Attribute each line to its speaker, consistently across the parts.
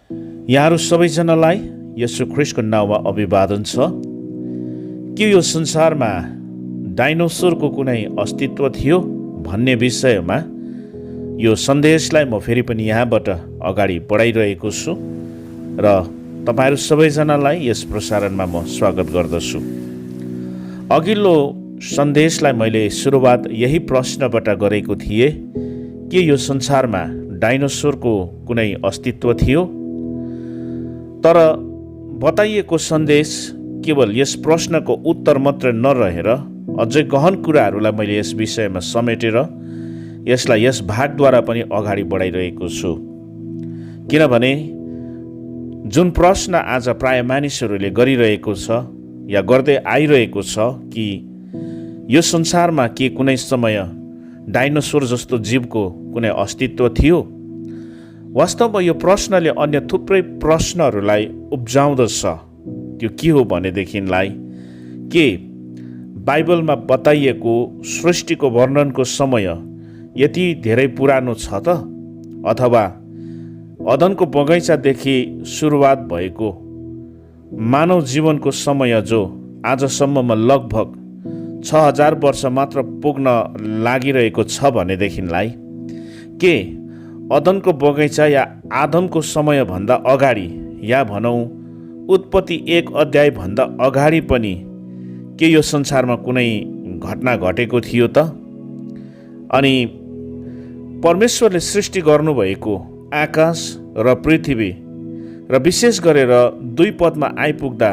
Speaker 1: यहाँहरू सबैजनालाई येशू ख्रीष्टको नाउँमा अभिवादन छ। के यो संसारमा डाइनोसरको कुनै अस्तित्व थियो भन्ने विषयमा यो सन्देशलाई म फेरि पनि यहाँबाट अगाडि बढाइरहेको छु र तपाईहरू सबैजनालाई यस प्रसारणमा म स्वागत गर्दछु। अघिल्लो सन्देशलाई मैले सुरुवात यही प्रश्नबाट गरेको थिएँ, के यो संसारमा डाइनोसरको कुनै अस्तित्व थियो? तर बताइएको सन्देश केवल यस प्रश्नको उत्तर मात्र नरहेर अझै गहन कुराहरूलाई मैले यस विषयमा समेटेर यसलाई यस भागद्वारा पनि अगाडि बढाइरहेको छु। किनभने जुन प्रश्न आज प्राय मानिसहरूले गरिरहेको छ या गर्दै आइरहेको छ कि यो संसारमा के कुनै समय डाइनोसर जस्तो जीवको कुनै अस्तित्व थियो? वास्तवमा यो प्रश्नले अन्य थुप्रै प्रश्नहरूलाई उब्जाउँदछ। त्यो के हो भनेदेखिलाई के बाइबलमा बताइएको सृष्टिको वर्णनको समय यति धेरै पुरानो छ त? अथवा अदनको बगैँचादेखि सुरुवात भएको मानव जीवनको समय जो आजसम्ममा लगभग 6000 वर्ष मात्र पुग्न लागिरहेको छ भनेदेखिलाई के अदनको बगैँचा या आदमको समयभन्दा अगाडि या भनौँ उत्पत्ति 1 अध्यायभन्दा अगाडि पनि के यो संसारमा कुनै घटना घटेको थियो त? अनि परमेश्वरले सृष्टि गर्नुभएको आकाश र पृथ्वी र विशेष गरेर 2 पदमा आइपुग्दा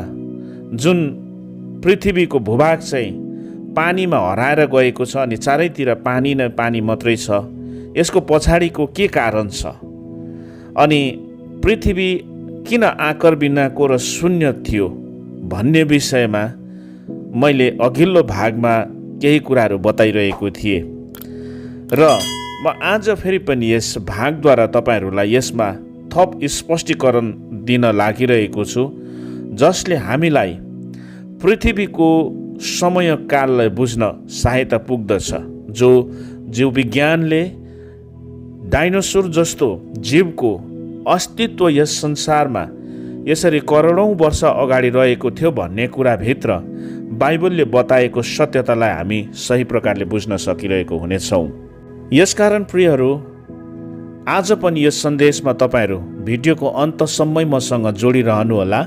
Speaker 1: जुन पृथ्वीको भूभाग चाहिँ पानीमा हराएर गएको छ अनि चारैतिर पानी नै पानी मात्रै छ, यसको पछाडिको के कारण छ? अनि पृथ्वी किन आकार बिनाको र शून्य थियो भन्ने विषयमा मैले अघिल्लो भागमा केही कुराहरू बताइरहेको थिएँ र म आज फेरि पनि यस भागद्वारा तपाईँहरूलाई यसमा थप स्पष्टीकरण दिन लागिरहेको छु, जसले हामीलाई पृथ्वीको समयकाललाई बुझ्न सहायता पुग्दछ। जो जीव विज्ञानले डाइनोसर जस्तो जीवको अस्तित्व यस संसारमा यसरी करोडौँ वर्ष अगाडि रहेको थियो भन्ने कुराभित्र बाइबलले बताएको सत्यतालाई हामी सही प्रकारले बुझ्न सकिरहेको हुनेछौँ। यसकारण प्रियहरू, आज पनि यस सन्देशमा तपाईँहरू भिडियोको अन्तसम्मै मसँग जोडिरहनुहोला।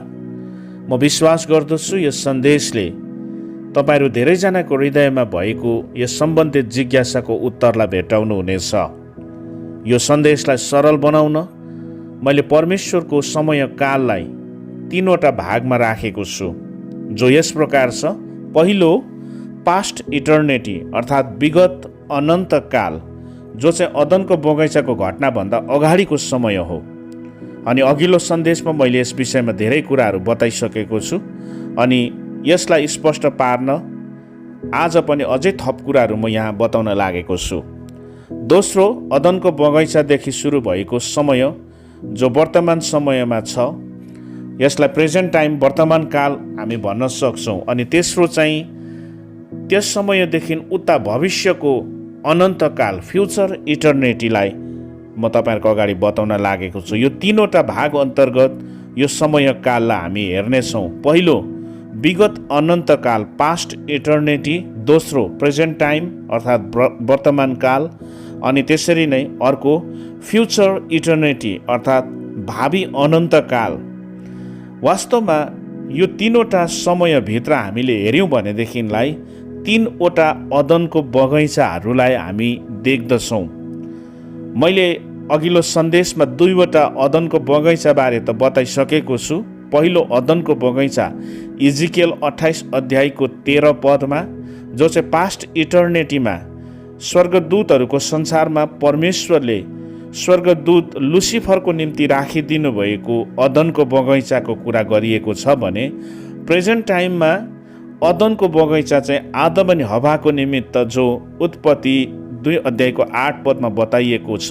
Speaker 1: म विश्वास गर्दछु यस सन्देशले तपाईँहरू धेरैजनाको हृदयमा भएको यस सम्बन्धित जिज्ञासाको उत्तरलाई भेटाउनु हुनेछ। यो सन्देशलाई सरल बनाउन मैले परमेश्वरको समयकाललाई 3वटा भागमा राखेको छु, जो यस प्रकार छ। पहिलो पास्ट इटर्निटी अर्थात् विगत अनन्तकाल, जो चाहिँ अदनको बगैँचाको घटनाभन्दा अगाडिको समय हो। अनि अघिल्लो सन्देशमा मैले यस विषयमा धेरै कुराहरू बताइसकेको छु अनि यसलाई स्पष्ट पार्न आज पनि अझै थप कुराहरू म यहाँ बताउन लागेको छु। दोस्रो अदनको बगैँचादेखि सुरु भएको समय जो वर्तमान समयमा छ, यसलाई प्रेजेन्ट टाइम वर्तमान काल हामी भन्न सक्छौँ। अनि तेस्रो चाहिँ त्यस समयदेखि उता भविष्यको अनन्तकाल फ्युचर इटर्निटीलाई म तपाईँहरूको अगाडि बताउन लागेको छु। यो 3वटा भाग अन्तर्गत यो समयकाललाई हामी हेर्नेछौँ। पहिलो विगत अनन्तकाल पास्ट इटर्निटी, दोस्रो प्रेजेन्ट टाइम अर्थात् वर्तमान काल, अनि त्यसरी नै अर्को फ्युचर इटर्निटी अर्थात् भावी अनन्तकाल। वास्तवमा यो 3वटा समयभित्र हामीले हेऱ्यौँ भनेदेखिलाई 3वटा अदनको बगैँचाहरूलाई हामी देख्दछौँ। मैले अघिल्लो सन्देशमा 2वटा अदनको बगैँचाबारे त बताइसकेको छु। पहिलो अदनको बगैँचा इजिकेल 28 अध्यायको 13 पदमा, जो चाहिँ पास्ट इटर्निटीमा स्वर्गदूतहरूको संसारमा परमेश्वरले स्वर्गदूत लुसिफरको निम्ति राखिदिनु भएको अदनको बगैँचाको कुरा गरिएको छ भने प्रेजेन्ट टाइममा अदनको बगैँचा चाहिँ आदम अनि हवाको निमित्त जो उत्पत्ति 2 अध्यायको 8 पदमा बताइएको छ,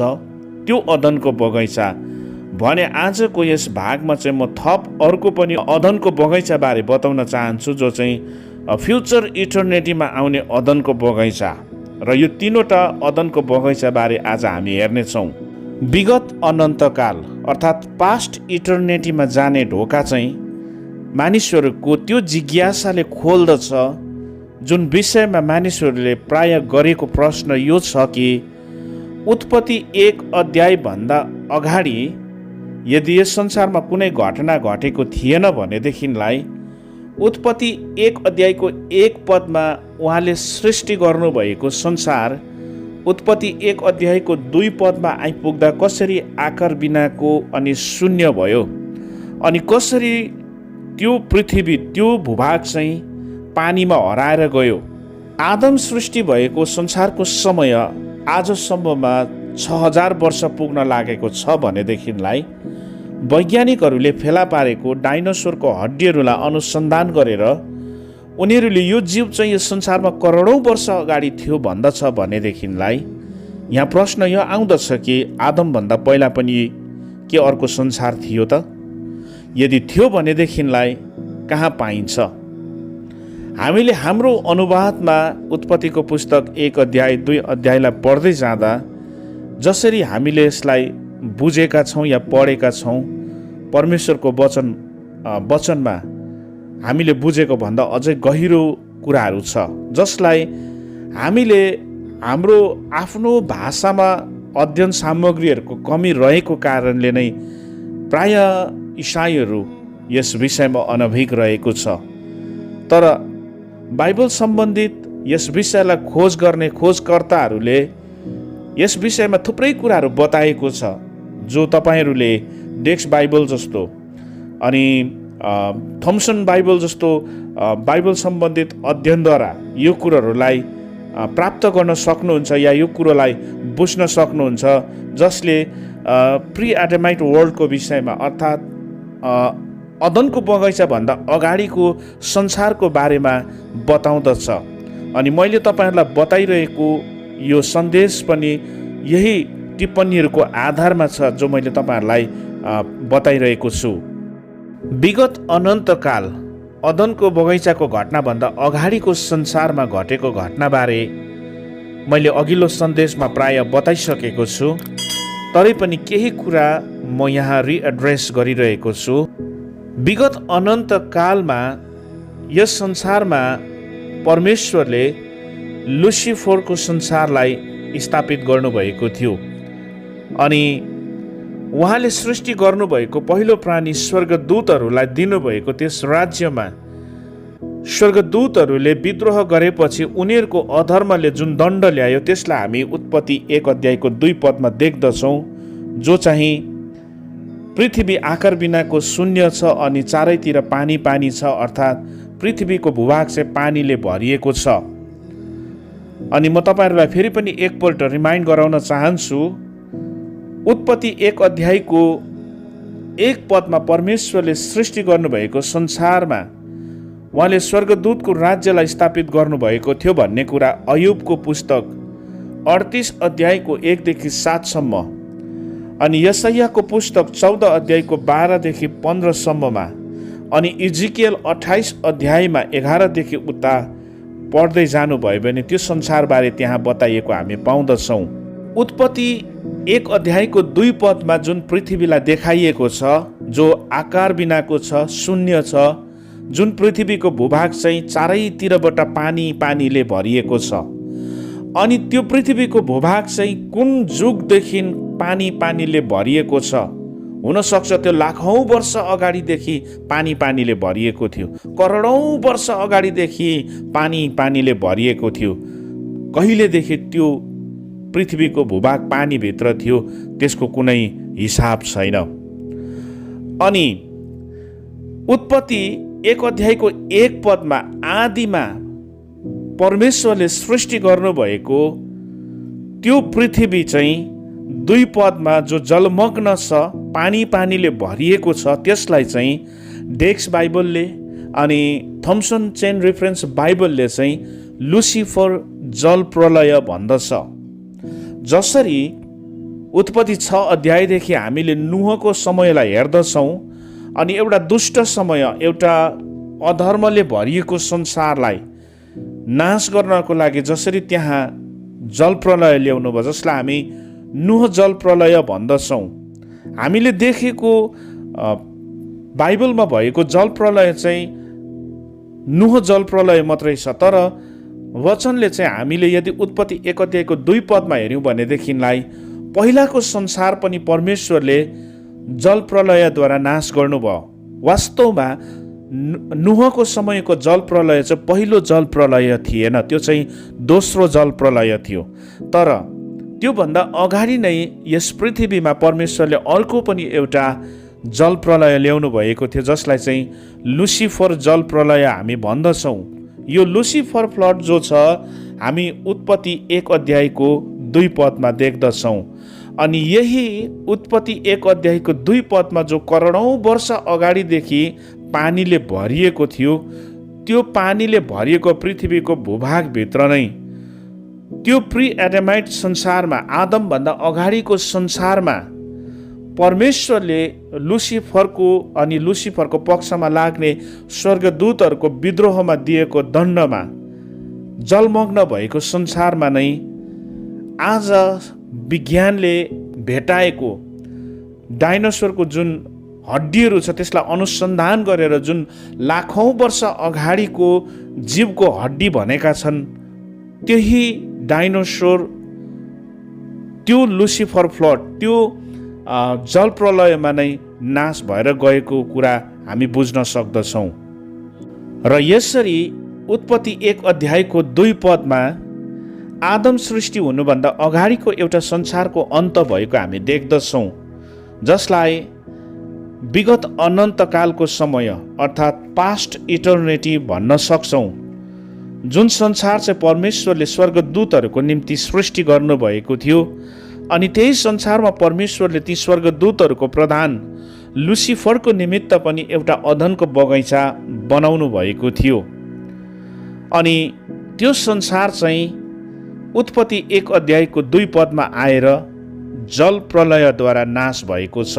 Speaker 1: त्यो अदनको बगैँचा भने आजको यस भागमा चाहिँ म थप अर्को पनि अदनको बगैँचाबारे बताउन चाहन्छु, जो चाहिँ फ्युचर इटर्निटीमा आउने अदनको बगैँचा। र यो 3वटा अदनको बगैँचाबारे आज हामी हेर्नेछौँ। विगत अनन्तकाल अर्थात् पास्ट इटर्निटीमा जाने ढोका चाहिँ मानिसहरूको त्यो जिज्ञासाले खोल्दछ, जुन विषयमा मानिसहरूले प्राय गरेको प्रश्न यो छ कि उत्पत्ति 1 अध्यायभन्दा अगाडि यदि यस संसारमा कुनै घटना घटेको थिएन भनेदेखिलाई उत्पत्ति 1 अध्यायको 1 पदमा उहाँले सृष्टि गर्नुभएको संसार उत्पत्ति 1 अध्यायको 2 पदमा आइपुग्दा कसरी आकार बिनाको अनि शून्य भयो, अनि कसरी त्यो पृथ्वी त्यो भूभाग चाहिँ पानीमा हराएर गयो। आदम सृष्टि भएको संसारको समय आजसम्ममा 6000 वर्ष पुग्न लागेको छ भनेदेखिलाई वैज्ञानिकहरूले फेला पारेको डाइनोसोरको हड्डीहरूलाई अनुसन्धान गरेर उनीहरूले यो जीव चाहिँ यो संसारमा करोडौँ वर्ष अगाडि थियो भन्दछ भनेदेखिलाई यहाँ प्रश्न यो आउँदछ कि आदमभन्दा पहिला पनि के अर्को संसार थियो त? यदि थियो भनेदेखिलाई कहाँ पाइन्छ? हामीले हाम्रो अनुवादमा उत्पत्तिको पुस्तक 1 अध्याय 2 अध्यायलाई पढ्दै जाँदा जसरी हामीले यसलाई बुझेका छौँ या पढेका छौँ, परमेश्वरको वचनमा हामीले बुझेको भन्दा अझै गहिरो कुराहरू छ, जसलाई हामीले हाम्रो आफ्नो भाषामा अध्ययन सामग्रीहरूको कमी रहेको कारणले नै प्राय इसाईहरू यस विषयमा अनभिज्ञ रहेको छ। तर बाइबल सम्बन्धित यस विषयलाई खोज गर्ने खोजकर्ताहरूले यस विषयमा थुप्रै कुराहरू बताएको छ, जो तपाईँहरूले डेक्स बाइबल जस्तो अनि थम्सन बाइबल जस्तो बाइबल सम्बन्धित अध्ययनद्वारा यो कुरोहरूलाई प्राप्त गर्न सक्नुहुन्छ या यो कुरोलाई बुझ्न सक्नुहुन्छ, जसले प्री एडमाइट वर्ल्डको विषयमा अर्थात् अदनको बगैँचाभन्दा अगाडिको संसारको बारेमा बताउँदछ। अनि मैले तपाईँहरूलाई बताइरहेको यो सन्देश पनि यही टिप्पणीहरूको आधारमा छ जो मैले तपाईँहरूलाई बताइरहेको छु। विगत अनन्तकाल अदनको बगैँचाको घटनाभन्दा अगाडिको संसारमा घटेको घटनाबारे मैले अघिल्लो सन्देशमा प्राय बताइसकेको छु, तरै पनि केही कुरा म यहाँ रिएड्रेस गरिरहेको छु। विगत अनन्तकालमा यस संसारमा परमेश्वरले लुसिफरको संसारलाई स्थापित गर्नुभएको थियो अनि उहाँले सृष्टि गर्नुभएको पहिलो प्राणी स्वर्गदूतहरूलाई दिनुभएको त्यस राज्यमा स्वर्गदूतहरूले विद्रोह गरेपछि उनीहरूको अधर्मले जुन दण्ड ल्यायो त्यसलाई हामी उत्पत्ति 1 अध्यायको 2 पदमा देख्दछौँ, जो चाहिँ पृथ्वी आकार बिनाको शून्य छ अनि चारैतिर पानी पानी छ, अर्थात् पृथ्वीको भूभाग चाहिँ पानीले भरिएको छ। अनि म तपाईँहरूलाई फेरि पनि एकपल्ट रिमाइन्ड गराउन चाहन्छु, उत्पत्ति 1 अध्यायको 1 पदमा परमेश्वरले सृष्टि गर्नुभएको संसारमा उहाँले स्वर्गदूतको राज्यलाई स्थापित गर्नुभएको थियो भन्ने कुरा अयुबको पुस्तक 38 अध्यायको 1 देखि 7 सम्म अनि यशायाको पुस्तक 14 अध्यायको 12 देखि 15 सम्ममा अनि इजिकियल 28 अध्यायमा 11 देखि उता पढ्दै जानुभयो भने त्यो संसारबारे त्यहाँ बताइएको हामी पाउँदछौँ। उत्पत्ति 1 अध्यायको 2 पदमा जुन पृथ्वीलाई देखाइएको छ, जो आकार बिनाको छ, शून्य छ, जुन पृथ्वीको भूभाग चाहिँ चारैतिरबाट पानीले भरिएको छ, अनि त्यो पृथ्वीको भूभाग चाहिँ कुन जुगदेखि पानीले भरिएको छ, हुनसक्छ त्यो लाखौँ वर्ष अगाडिदेखि पानीले भरिएको थियो, करोडौँ वर्ष अगाडिदेखि पानीले भरिएको थियो। कहिलेदेखि त्यो पृथ्वीको भूभाग पानीभित्र थियो त्यसको कुनै हिसाब छैन। अनि उत्पत्ति 1 अध्यायको 1 पदमा आदिमा परमेश्वरले सृष्टि गर्नुभएको त्यो पृथ्वी चाहिँ 2 पदमा जो जलमग्न छ, पानीले भरिएको छ, त्यसलाई चाहिँ डेक्स बाइबलले अनि थम्सन चेन रेफरेन्स बाइबलले चाहिँ लुसिफर जल प्रलय भन्दछ। जसरी उत्पत्ति 6 अध्यायदेखि हामीले नुहको समयलाई हेर्दछौँ अनि एउटा दुष्ट समय, एउटा अधर्मले भरिएको संसारलाई नाश गर्नको लागि जसरी त्यहाँ जल प्रलय ल्याउनु भयो, जसलाई हामी नुह जल प्रलय भन्दछौँ। हामीले देखेको बाइबलमा भएको जल प्रलय चाहिँ नुह जल प्रलय मात्रै छ। तर वचनले चाहिँ हामीले यदि उत्पत्ति 1 अध्यायको 2 पदमा हेऱ्यौँ भनेदेखिलाई पहिलाको संसार पनि परमेश्वरले जल प्रलयद्वारा नाश गर्नुभयो। वास्तवमा नुहको समयको जल प्रलय चाहिँ पहिलो जल प्रलय थिएन, त्यो चाहिँ दोस्रो जल प्रलय थियो। तर त्योभन्दा अगाडि नै यस पृथ्वीमा परमेश्वरले अर्को पनि एउटा जल प्रलय ल्याउनु भएको थियो, जसलाई चाहिँ लुसिफर जल प्रलय हामी भन्दछौँ। यो लुसिफर फ्लड जो छ हामी उत्पत्ति 1 अध्यायको 2 पदमा देख्दछौँ। अनि यही उत्पत्ति 1 अध्यायको 2 पदमा जो करोडौँ वर्ष अगाडिदेखि पानीले भरिएको थियो, त्यो पानीले भरिएको पृथ्वीको भूभागभित्र नै त्यो प्री एडमाइट संसारमा, आदमभन्दा अगाडिको संसारमा परमेश्वरले लुसिफरको अनि लुसिफरको पक्षमा लाग्ने स्वर्गदूतहरूको विद्रोहमा दिएको दण्डमा जलमग्न भएको संसारमा नै आज विज्ञानले भेटाएको डाइनोसरको जुन हड्डीहरू छ त्यसलाई अनुसन्धान गरेर जुन लाखौँ वर्ष अगाडिको जीवको हड्डी भनेका छन्, त्यही डाइनोसर त्यो लुसिफर फ्लड, त्यो जल प्रलयमा नै नाश भएर गएको कुरा हामी बुझ्न सक्दछौँ। र यसरी उत्पत्ति 1 अध्यायको 2 पदमा आदम सृष्टि हुनुभन्दा अगाडिको एउटा संसारको अन्त भएको हामी देख्दछौँ, जसलाई विगत अनन्तकालको समय अर्थात् पास्ट इटर्निटी भन्न सक्छौँ। जुन संसार चाहिँ परमेश्वरले स्वर्गदूतहरूको निम्ति सृष्टि गर्नुभएको थियो, अनि त्यही संसारमा परमेश्वरले ती स्वर्गदूतहरूको प्रधान लुसिफरको निमित्त पनि एउटा अदनको बगैँचा बनाउनु भएको थियो। अनि त्यो संसार चाहिँ उत्पत्ति 1 अध्यायको 2 पदमा आएर जल प्रलयद्वारा नाश भएको छ।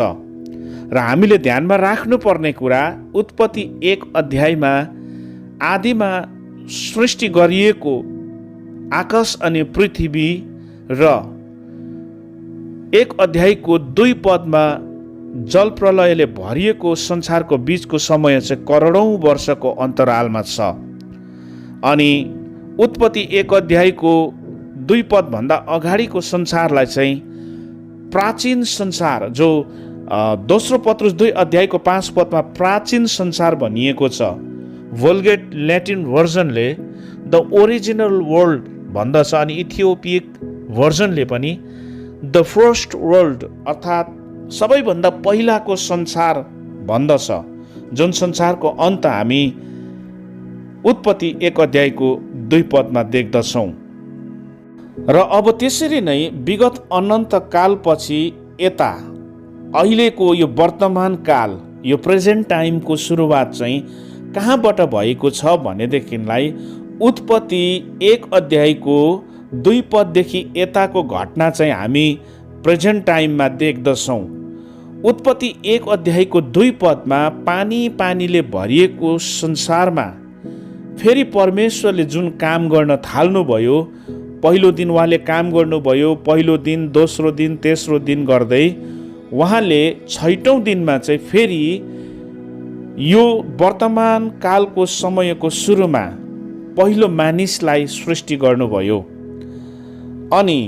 Speaker 1: र हामीले ध्यानमा राख्नुपर्ने कुरा, उत्पत्ति 1 अध्यायमा आदिमा सृष्टि गरिएको आकाश अनि पृथ्वी र 1 अध्यायको 2 पदमा जल प्रलयले भरिएको संसारको बीचको समय चाहिँ करोडौँ वर्षको अन्तरालमा छ। अनि उत्पत्ति 1 अध्यायको 2 पदभन्दा अगाडिको संसारलाई चाहिँ प्राचीन संसार, जो दोस्रो पत्रुस 2 अध्यायको 5 पदमा प्राचीन संसार भनिएको छ, वोल्गेट ल्याटिन भर्जनले द ओरिजिनल वर्ल्ड भन्दछ। अनि इथियोपिक भर्जनले पनि द फर्स्ट वर्ल्ड अर्थात् सबैभन्दा पहिलाको संसार भन्दछ, जुन संसारको अन्त हामी उत्पत्ति 1 अध्यायको 2 पदमा देख्दछौँ। र अब त्यसरी नै विगत अनन्त कालपछि यता अहिलेको यो वर्तमान काल, यो प्रेजेन्ट टाइमको सुरुवात चाहिँ कहाँबाट भएको छ भनेदेखिलाई उत्पत्ति 1 अध्यायको 2 पददेखि यताको घटना चाहिँ हामी प्रेजेन्ट टाइममा देख्दछौँ। उत्पत्ति 1 अध्यायको 2 पदमा पानीले भरिएको संसारमा फेरि परमेश्वरले जुन काम गर्न थाल्नुभयो, पहिलो दिन उहाँले काम गर्नुभयो, पहिलो दिन, दोस्रो दिन, तेस्रो दिन गर्दै उहाँले 6औँ दिनमा चाहिँ फेरि यो वर्तमान कालको समयको सुरुमा पहिलो मानिसलाई सृष्टि गर्नुभयो। अनि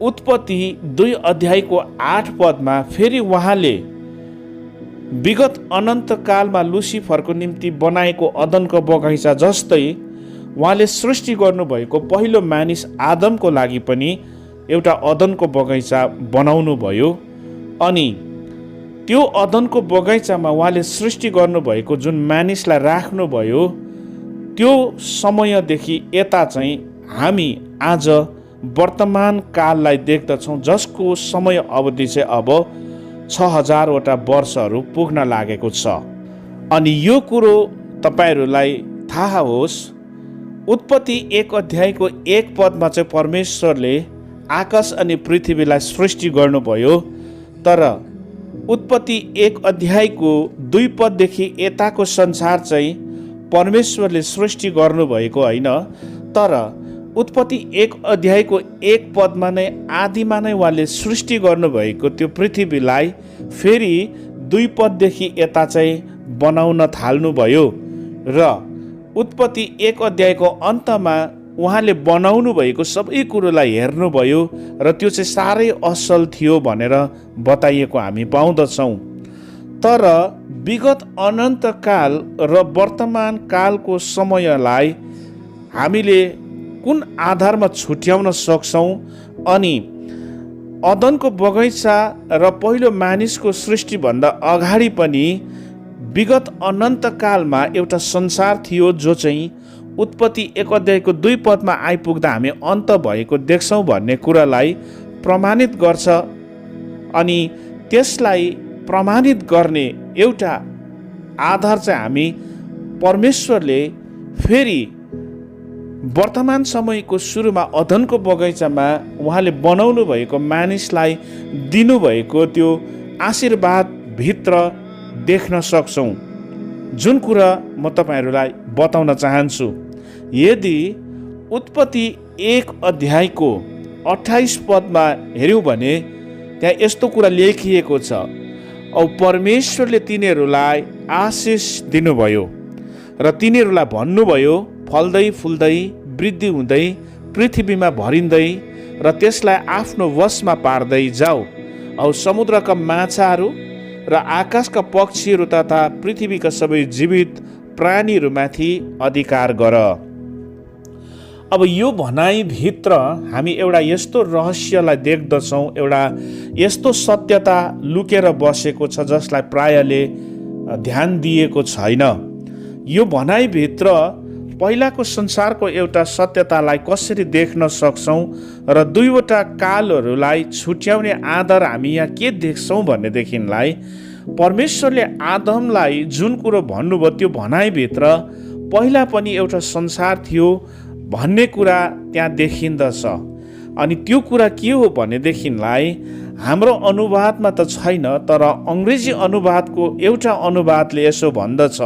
Speaker 1: उत्पत्ति 2 अध्यायको 8 पदमा फेरि उहाँले विगत अनन्तकालमा लुसिफरको निम्ति बनाएको अदनको बगैँचा जस्तै उहाँले सृष्टि गर्नुभएको पहिलो मानिस आदमको लागि पनि एउटा अदनको बगैँचा बनाउनु भयो। अनि त्यो अदनको बगैँचामा उहाँले सृष्टि गर्नुभएको जुन मानिसलाई राख्नुभयो, त्यो समयदेखि यता चाहिँ हामी आज वर्तमान काललाई देख्दछौँ, जसको समय अवधि चाहिँ अब 6000वटा वर्षहरू पुग्न लागेको छ। अनि यो कुरो तपाईहरूलाई थाहा होस्, उत्पत्ति 1 अध्यायको 1 पदमा चाहिँ परमेश्वरले आकाश अनि पृथ्वीलाई सृष्टि गर्नुभयो, तर उत्पत्ति 1 अध्यायको 2 पददेखि यताको संसार चाहिँ परमेश्वरले सृष्टि गर्नुभएको होइन, तर उत्पत्ति 1 अध्यायको 1 पदमा नै आदिमा नै उहाँले सृष्टि गर्नुभएको त्यो पृथ्वीलाई फेरि 2 पददेखि यता चाहिँ बनाउन थाल्नुभयो र उत्पत्ति 1 अध्यायको अन्तमा उहाँले बनाउनु भएको सबै कुरोलाई हेर्नुभयो र त्यो चाहिँ साह्रै असल थियो भनेर बताइएको हामी पाउँदछौँ। तर विगत अनन्तकाल र वर्तमान कालको समयलाई हामीले कुन आधारमा छुट्याउन सक्छौँ अनि अदनको बगैँचा र पहिलो मानिसको सृष्टिभन्दा अगाडि पनि विगत अनन्तकालमा एउटा संसार थियो जो चाहिँ उत्पत्ति 1 अध्यायको 2 पदमा आइपुग्दा हामी अन्त भएको देख्छौँ भन्ने कुरालाई प्रमाणित गर्छ। अनि त्यसलाई प्रमाणित गर्ने एउटा आधार चाहिँ हामी परमेश्वरले फेरि वर्तमान समयको सुरुमा अदनको बगैँचामा उहाँले बनाउनु भएको मानिसलाई दिनुभएको त्यो आशीर्वादभित्र देख्न सक्छौँ, जुन कुरा म तपाईँहरूलाई बताउन चाहन्छु। यदि उत्पत्ति 1 अध्यायको 28 पदमा हेऱ्यौँ भने त्यहाँ यस्तो कुरा लेखिएको छ, औ परमेश्वरले तिनीहरूलाई आशिष दिनुभयो र तिनीहरूलाई भन्नुभयो, फल्दै फुल्दै वृद्धि हुँदै पृथ्वीमा भरिँदै र त्यसलाई आफ्नो वशमा पार्दै जाऊ, औ समुद्रका माछाहरू र आकाशका पक्षीहरू तथा पृथ्वीका सबै जीवित प्राणीहरूमाथि अधिकार गर। अब यो भनाइभित्र हामी एउटा यस्तो रहस्यलाई देख्दछौँ, एउटा यस्तो सत्यता लुकेर बसेको छ जसलाई प्रायले ध्यान दिएको छैन। यो भनाइभित्र पहिलाको संसारको एउटा सत्यतालाई कसरी देख्न सक्छौँ र 2वटा कालहरूलाई छुट्याउने आधार हामी यहाँ के देख्छौँ भनेदेखिलाई परमेश्वरले आदमलाई जुन कुरो भन्नुभयो त्यो भनाइभित्र पहिला पनि एउटा संसार थियो भन्ने कुरा त्यहाँ देखिन्दछ। अनि त्यो कुरा के हो भनेदेखिलाई हाम्रो अनुवादमा त छैन, तर अङ्ग्रेजी अनुवादको एउटा अनुवादले यसो भन्दछ।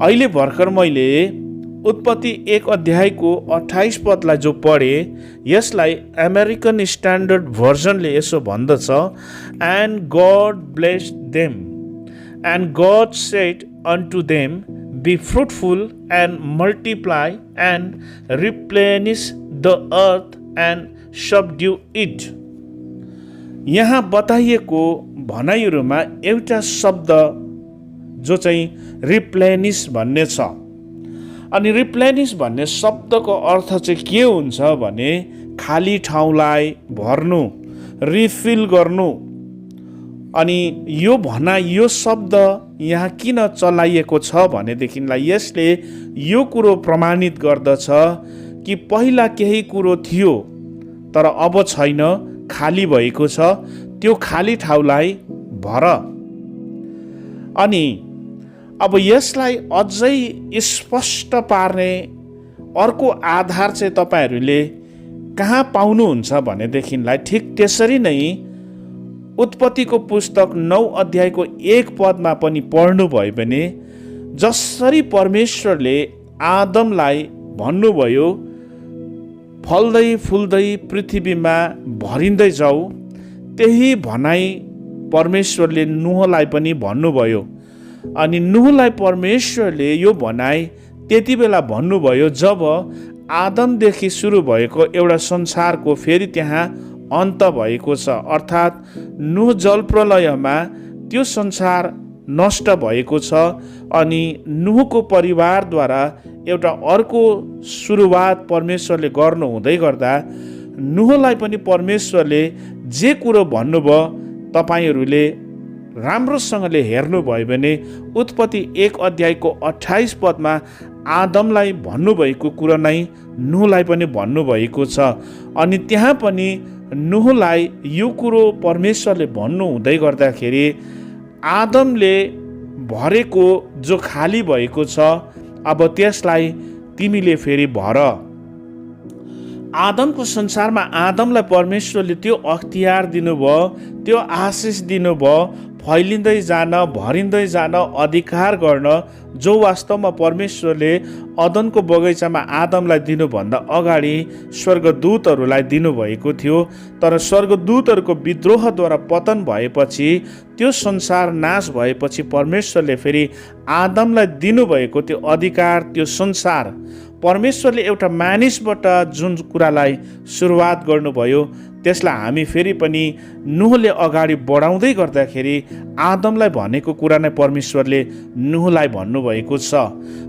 Speaker 1: अहिले भर्खर मैले उत्पत्ति 1 अध्यायको 28 पदलाई जो पढे, यसलाई अमेरिकन स्ट्यान्डर्ड भर्जनले यसो भन्दछ, and God blessed them and God said unto them be fruitful and multiply and replenish the earth and subdue it. यहाँ बताइएको भनाइहरूमा एउटा शब्द जो चाहिँ रिप्लेनिश भन्ने छ। अनि रिप्लेनिश भन्ने शब्दको अर्थ चाहिँ के हुन्छ भने खाली ठाउँलाई भर्नु, रिफिल गर्नु। अनि यो शब्द यहाँ किन चलाइएको छ भनेदेखिलाई यसले यो कुरो प्रमाणित गर्दछ कि पहिला केही कुरो थियो तर अब छैन, खाली भएको छ, त्यो खाली ठाउँलाई भर। अनि अब यसलाई अझै स्पष्ट पार्ने अर्को आधार चाहिँ तपाईँहरूले कहाँ पाउनुहुन्छ भनेदेखिलाई ठिक त्यसरी नै उत्पत्तिको पुस्तक 9 अध्यायको 1 पदमा पनि पढ्नुभयो भने जसरी परमेश्वरले आदमलाई भन्नुभयो फल्दै फुल्दै पृथ्वीमा भरिँदै जाऊ, त्यही भनाइ परमेश्वरले नूहलाई पनि भन्नुभयो। अनि नूहलाई परमेश्वरले यो भनाइ त्यति बेला भन्नुभयो जब आदमदेखि सुरु भएको एउटा संसारको फेरि त्यहाँ अन्त भएको छ, अर्थात् नूह जलप्रलयमा त्यो संसार नष्ट भएको छ। अनि नूहको परिवारद्वारा एउटा अर्को सुरुवात परमेश्वरले गर्नु हुँदै गर्दा नूहलाई पनि परमेश्वरले जे कुरो भन्नुभयो तपाईँहरूले राम्रोसँगले हेर्नुभयो भने उत्पत्ति 1 अध्यायको 28 पदमा आदमलाई भन्नुभएको कुरा नै नूहलाई पनि भन्नुभएको छ। अनि त्यहाँ पनि नूहलाई यो कुरो परमेश्वरले भन्नु हुँदै गर्दाखेरि आदमले भरेको जो खाली भएको छ अब त्यसलाई तिमीले फेरि भर। आदमको संसारमा आदमलाई परमेश्वरले त्यो अख्तियार दिनुभयो, त्यो आशिष दिनुभयो, फैलिँदै जान, भरिँदै जान अधिकार गर्न जो वास्तवमा परमेश्वरले अदनको बगैँचामा आदमलाई दिनुभन्दा अगाडि स्वर्गदूतहरूलाई दिनुभएको थियो। तर स्वर्गदूतहरूको विद्रोहद्वारा पतन भएपछि, त्यो संसार नाश भएपछि परमेश्वरले फेरि आदमलाई दिनुभएको त्यो अधिकार, त्यो संसार परमेश्वरले एउटा मानिसबाट जुन कुरालाई सुरुवात गर्नुभयो त्यसलाई हामी फेरि पनि नुहले अगाडि बढाउँदै गर्दाखेरि आदमलाई भनेको कुरा नै परमेश्वरले नुहलाई भन्नुभएको छ।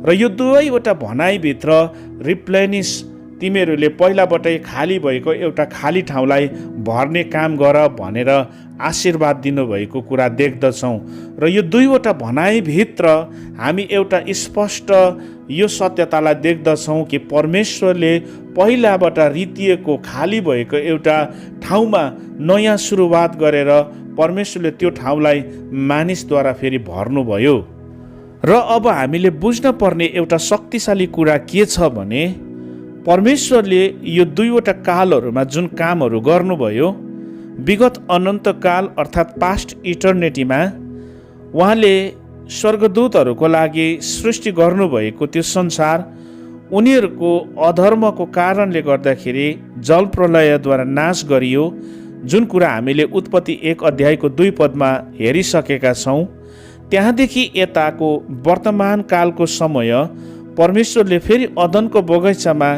Speaker 1: र यो दुवैवटा भनाइभित्र रिप्लेनिस, तिमीहरूले पहिलाबाटै खाली भएको एउटा खाली ठाउँलाई भर्ने काम गर भनेर आशीर्वाद दिनुभएको कुरा देख्दछौँ। र यो दुईवटा भनाइभित्र हामी एउटा स्पष्ट यो सत्यतालाई देख्दछौँ कि परमेश्वरले पहिलाबाट रितिएको खाली भएको एउटा ठाउँमा नयाँ सुरुवात गरेर परमेश्वरले त्यो ठाउँलाई मानिसद्वारा फेरि भर्नुभयो। र अब हामीले बुझ्न पर्ने एउटा शक्तिशाली कुरा के छ भने परमेश्वरले यो दुईवटा कालहरूमा जुन कामहरू गर्नुभयो, विगत अनन्तकाल अर्थात् पास्ट इटर्निटीमा उहाँले स्वर्गदूतहरूको लागि सृष्टि गर्नुभएको त्यो संसार उनीहरूको अधर्मको कारणले गर्दाखेरि जल प्रलयद्वारा नाश गरियो, जुन कुरा हामीले उत्पत्ति 1:2 हेरिसकेका छौँ। त्यहाँदेखि यताको वर्तमान कालको समय परमेश्वरले फेरि अदनको बगैँचामा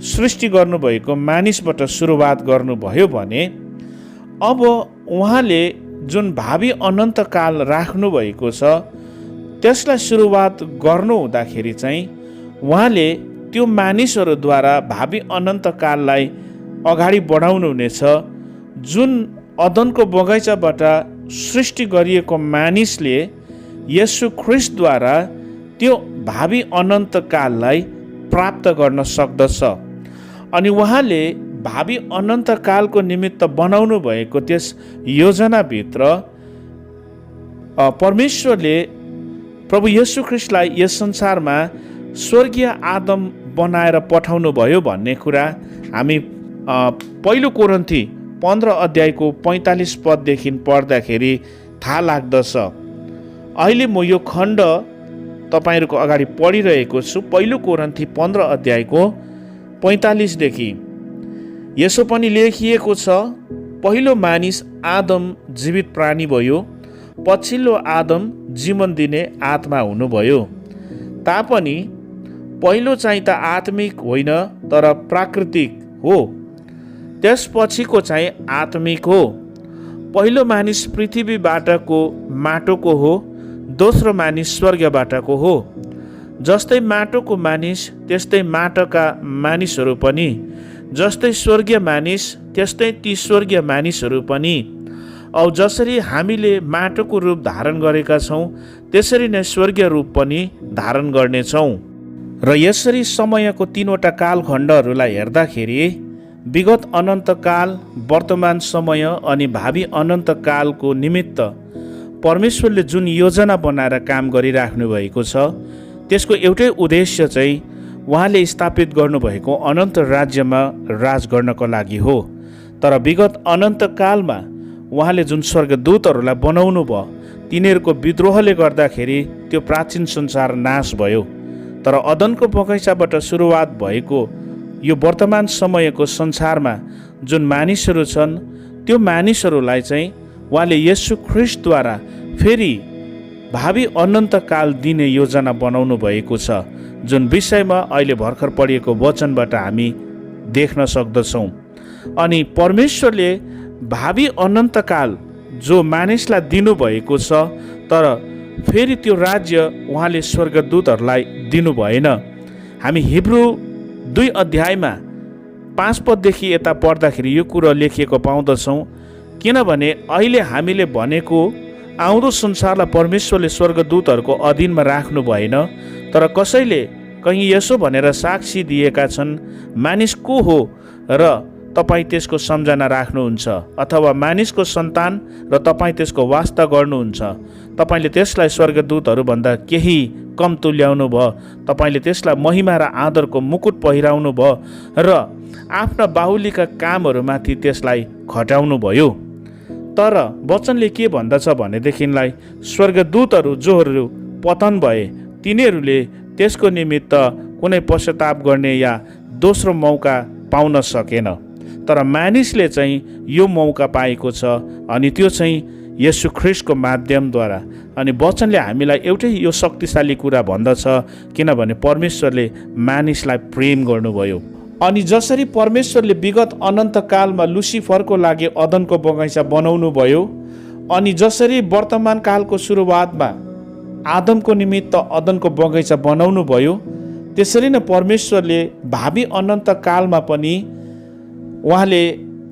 Speaker 1: सृष्टि गर्नुभएको मानिसबाट सुरुवात गर्नुभयो भने अब उहाँले जुन भावी अनन्तकाल राख्नुभएको छ त्यसलाई सुरुवात गर्नु हुँदाखेरि चाहिँ उहाँले त्यो मानिसहरूद्वारा भावी अनन्तकाललाई अगाडि बढाउनु हुनेछ। जुन अदनको बगैँचाबाट सृष्टि गरिएको मानिसले येशू ख्रीष्टद्वारा त्यो भावी अनन्तकाललाई प्राप्त गर्न सक्दछ। अनि उहाँले भावी अनन्तकालको निमित्त बनाउनु भएको त्यस योजनाभित्र परमेश्वरले प्रभु येशू ख्रीष्टलाई यस संसारमा स्वर्गीय आदम बनाएर पठाउनु भयो भन्ने कुरा हामी 1 कोरिन्थी 15:45 पढ्दाखेरि थाहा लाग्दछ। अहिले म यो खण्ड तपाईँहरूको अगाडि पढिरहेको छु। 1 कोरिन्थी 15:45 यसो पनि लेखिएको छ, पहिलो मानिस आदम जीवित प्राणी भयो, पछिल्लो आदम जीवन दिने आत्मा हुनुभयो। तापनि पहिलो चाहिँ त आत्मिक होइन तर प्राकृतिक हो, त्यसपछिको चाहिँ आत्मिक हो। पहिलो मानिस पृथ्वीबाटको माटोको हो, दोस्रो मानिस स्वर्गबाटको हो। जस्तै माटोको मानिस त्यस्तै माटोका मानिसहरू पनि, जस्तै स्वर्गीय मानिस त्यस्तै ती स्वर्गीय मानिसहरू पनि। औ जसरी हामीले माटोको रूप धारण गरेका छौँ त्यसरी नै स्वर्गीय रूप पनि धारण गर्नेछौँ। र यसरी समयको 3वटा कालखण्डहरूलाई हेर्दाखेरि विगत अनन्तकाल, वर्तमान समय अनि भावी अनन्तकालको निमित्त परमेश्वरले जुन योजना बनाएर काम गरिराख्नु भएको छ त्यसको एउटै उद्देश्य चाहिँ उहाँले स्थापित गर्नुभएको अनन्त राज्यमा राज गर्नको लागि हो। तर विगत अनन्तकालमा उहाँले जुन स्वर्गदूतहरूलाई बनाउनु भयो तिनीहरूको विद्रोहले गर्दाखेरि त्यो प्राचीन संसार नाश भयो। तर अदनको बगैँचाबाट सुरुवात भएको यो वर्तमान समयको संसारमा जुन मानिसहरू छन् त्यो मानिसहरूलाई चाहिँ उहाँले येशू ख्रीष्टद्वारा फेरि भावी अनन्तकाल दिने योजना बनाउनु भएको छ, जुन विषयमा अहिले भर्खर पढिएको वचनबाट हामी देख्न सक्दछौँ। अनि परमेश्वरले भावी अनन्तकाल जो मानिसलाई दिनुभएको छ, तर फेरि त्यो राज्य उहाँले स्वर्गदूतहरूलाई दिनु भएन। हामी हिब्रू 2:5 यता पढ्दाखेरि यो कुरो लेखिएको पाउँदछौँ, किनभने अहिले हामीले भनेको आउँदो संसारलाई परमेश्वरले स्वर्गदूतहरूको अधीनमा राख्नु भएन, तर कसैले कहीँ यसो भनेर साक्षी दिएका छन्, मानिस को हो र तपाईँ त्यसको सम्झना राख्नुहुन्छ, अथवा मानिसको सन्तान र तपाईँ त्यसको वास्ता गर्नुहुन्छ। तपाईँले त्यसलाई स्वर्गदूतहरूभन्दा केही कम तुल्याउनु भयो, तपाईँले त्यसलाई महिमा र आदरको मुकुट पहिराउनु भयो र आफ्ना बाहुलीका कामहरूमाथि त्यसलाई खटाउनु भयो। तर वचनले के भन्दछ भनेदेखिलाई स्वर्गदूतहरू जोहरू पतन भए तिनीहरूले त्यसको निमित्त कुनै पश्चाताप गर्ने या दोस्रो मौका पाउन सकेन। तर मानिसले चाहिँ यो मौका पाएको छ अनि त्यो चाहिँ येशू ख्रीष्टको माध्यमद्वारा। अनि वचनले हामीलाई एउटै यो शक्तिशाली कुरा भन्दछ, किनभने परमेश्वरले मानिसलाई प्रेम गर्नुभयो। अनि जसरी परमेश्वरले विगत अनन्तकालमा लुसिफरको लागि अदनको बगैँचा बनाउनु भयो, अनि जसरी वर्तमान कालको सुरुवातमा आदमको निमित्त अदनको बगैँचा बनाउनु भयो, त्यसरी नै परमेश्वरले भावी अनन्तकालमा पनि उहाँले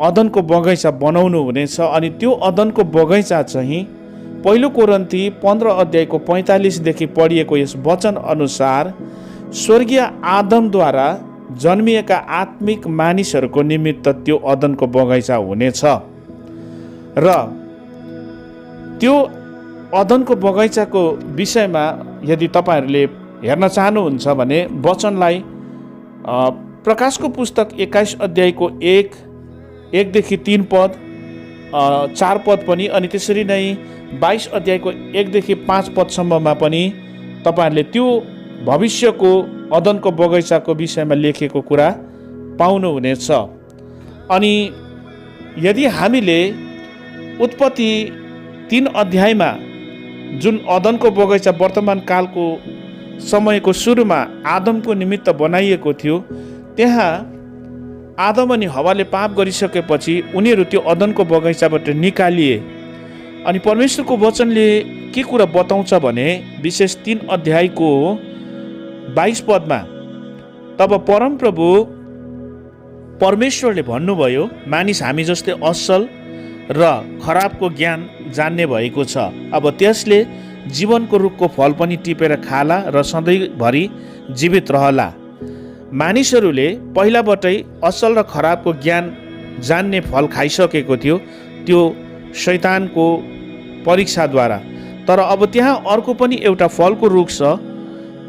Speaker 1: अदनको बगैँचा बनाउनु हुनेछ। अनि त्यो अदनको बगैँचा चाहिँ 1 कोरिन्थी 15 अध्यायको 45 देखि पढिएको यस वचन अनुसार स्वर्गीय आदमद्वारा जन्मिएका आत्मिक मानिसहरूको निमित्त त्यो अदनको बगैँचा हुनेछ। र त्यो अदनको बगैँचाको विषयमा यदि तपाईँहरूले हेर्न चाहनुहुन्छ भने वचनलाई प्रकाशको पुस्तक 21 अध्यायको 1 देखि 3 पद, 4 पद पनि, अनि त्यसरी नै 22 अध्यायको 1 देखि 5 पदसम्ममा पनि तपाईँहरूले त्यो भविष्यको अदनको बगैँचाको विषयमा लेखेको कुरा पाउनुहुनेछ। अनि यदि हामीले उत्पत्ति 3 अध्यायमा जुन अदनको बगैँचा वर्तमान कालको समयको सुरुमा आदमको निमित्त बनाइएको थियो, त्यहाँ आदम अनि हवाले पाप गरिसकेपछि उनीहरू त्यो अदनको बगैँचाबाट निकालिए। अनि परमेश्वरको वचनले के कुरा बताउँछ भने विशेष 3 अध्यायको 22 पदमा, तब परमप्रभु परमेश्वरले भन्नुभयो, मानिस हामी जस्तै असल र खराबको ज्ञान जान्ने भएको छ। अब त्यसले जीवनको रुखको फल पनि टिपेर खाला र सधैँभरि जीवित रहला। मानिसहरूले पहिलाबाटै असल र खराबको ज्ञान जान्ने फल खाइसकेको थियो, त्यो शैतानको परीक्षाद्वारा। तर अब त्यहाँ अर्को पनि एउटा फलको रुख छ,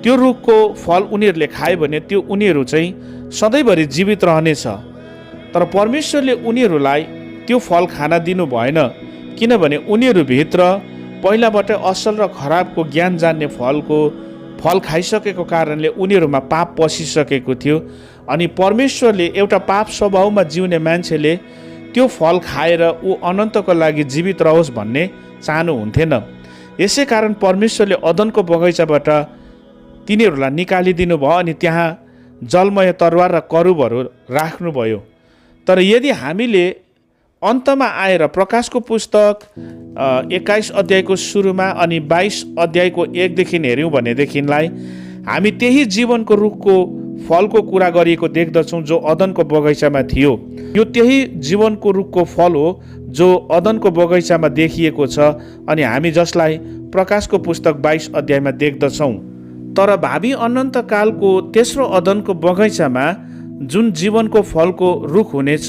Speaker 1: त्यो रुखको फल उनीहरूले खायो भने त्यो उनीहरू चाहिँ सधैँभरि जीवित रहनेछ। तर परमेश्वरले उनीहरूलाई त्यो फल खान दिनु भएन, किनभने उनीहरूभित्र पहिलाबाटै असल र खराबको ज्ञान जान्ने फल खाइसकेको कारणले उनीहरूमा पाप पसिसकेको थियो। अनि परमेश्वरले एउटा पाप स्वभावमा जिउने मान्छेले त्यो फल खाएर ऊ अनन्तको लागि जीवित रहोस् भन्ने चाहनुहुन्थेन। यसै कारण परमेश्वरले अदनको बगैँचाबाट तिनीहरूलाई निकालिदिनु भयो अनि त्यहाँ जलमय तरवार र करूबहरू राख्नुभयो। तर यदि हामीले अन्तमा आएर प्रकाशको पुस्तक 21 अध्यायको सुरुमा अनि 22 अध्यायको 1 देखि हेऱ्यौँ भनेदेखिलाई हामी त्यही जीवनको रुखको फलको कुरा गरिएको देख्दछौँ जो अदनको बगैँचामा थियो। यो त्यही जीवनको रुखको फल हो जो अदनको बगैँचामा देखिएको छ अनि हामी जसलाई प्रकाशको पुस्तक 22 अध्यायमा देख्दछौँ। तर भावी अनन्तकालको तेस्रो अदनको बगैँचामा जुन जीवनको फलको रुख हुनेछ,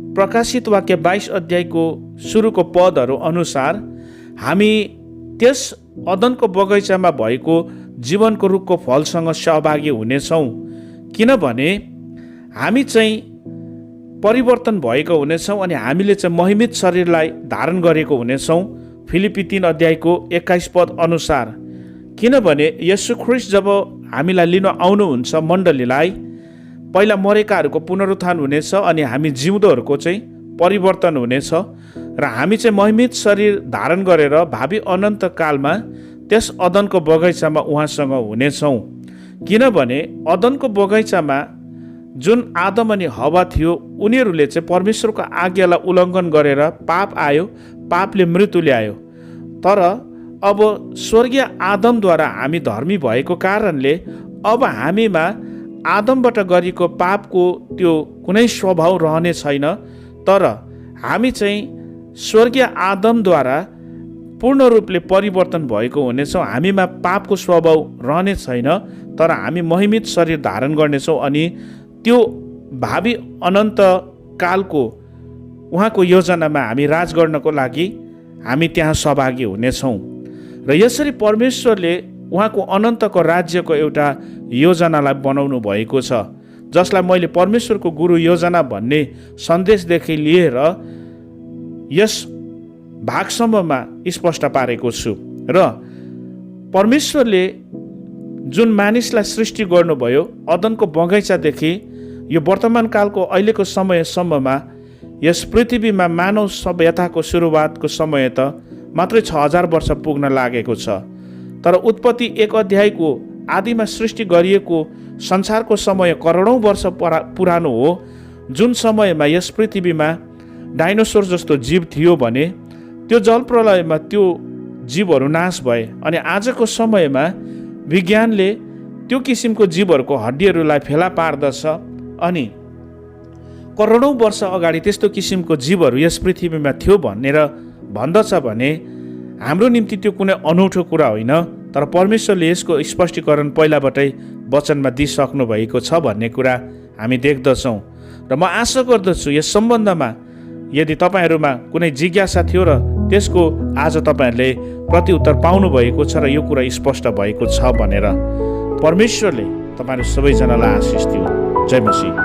Speaker 1: प्रकाशित वाक्य 22 अध्यायको सुरुको पदहरू अनुसार हामी त्यस अदनको बगैँचामा भएको जीवनको रुखको फलसँग सहभागी हुनेछौँ। किनभने हामी चाहिँ परिवर्तन भएको हुनेछौँ अनि हामीले चाहिँ महिमित शरीरलाई धारण गरेको हुनेछौँ, फिलिप्पी 3 अध्यायको 21 पद अनुसार। किनभने येशू ख्रीष्ट जब हामीलाई लिन आउनुहुन्छ मण्डलीलाई, पहिला मरेकाहरूको पुनरुत्थान हुनेछ अनि हामी जिउँदोहरूको चाहिँ परिवर्तन हुनेछ र हामी चाहिँ महिमित शरीर धारण गरेर भावी अनन्त कालमा त्यस अदनको बगैँचामा उहाँसँग हुनेछौँ। किनभने अदनको बगैँचामा जुन आदम अनि हवा थियो, उनीहरूले चाहिँ परमेश्वरको आज्ञालाई उल्लङ्घन गरेर पाप आयो, पापले मृत्यु ल्यायो। तर अब स्वर्गीय आदमद्वारा हामी धर्मी भएको कारणले अब हामीमा आदमबाट गरेको पापको त्यो कुनै स्वभाव रहने छैन। तर हामी चाहिँ स्वर्गीय आदमद्वारा पूर्ण रूपले परिवर्तन भएको हुनेछौँ। हामीमा पापको स्वभाव रहने छैन, तर हामी महिमित शरीर धारण गर्नेछौँ अनि त्यो भावी अनन्त कालको उहाँको योजनामा हामी राज गर्नको लागि हामी त्यहाँ सहभागी हुनेछौँ। र यसरी परमेश्वरले उहाँको अनन्तको राज्यको एउटा योजनालाई बनाउनु भएको छ, जसलाई मैले परमेश्वरको गुरु योजना भन्ने सन्देशदेखि लिएर यस भागसम्ममा स्पष्ट पारेको छु। र परमेश्वरले जुन मानिसलाई सृष्टि गर्नुभयो अदनको बगैँचादेखि यो वर्तमान कालको अहिलेको समयसम्ममा यस पृथ्वीमा मानव सभ्यताको सुरुवातको समय त मात्रै 6000 वर्ष पुग्न लागेको छ। तर उत्पत्ति 1 अध्यायको आदिमा सृष्टि गरिएको संसारको समय करोडौँ वर्ष पुरानो हो, जुन समयमा यस पृथ्वीमा डाइनोसोर जस्तो जीव थियो भने त्यो जलप्रलयमा त्यो जीवहरू नाश भए। अनि आजको समयमा विज्ञानले त्यो किसिमको जीवहरूको हड्डीहरूलाई फेला पार्दछ अनि करोडौँ वर्ष अगाडि त्यस्तो किसिमको जीवहरू यस पृथ्वीमा थियो भनेर भन्दछ भने हाम्रो निम्ति त्यो कुनै अनौठो कुरा होइन। तर परमेश्वरले यसको स्पष्टीकरण पहिलाबाटै वचनमा दिइसक्नु भएको छ भन्ने कुरा हामी देख्दछौँ। र म आशा गर्दछु यस सम्बन्धमा यदि तपाईँहरूमा कुनै जिज्ञासा थियो र त्यसको आज तपाईँहरूले प्रत्युत्तर पाउनुभएको छ र यो कुरा स्पष्ट भएको छ भनेर। परमेश्वरले तपाईँहरू सबैजनालाई आशिष दियो। जय मसीह।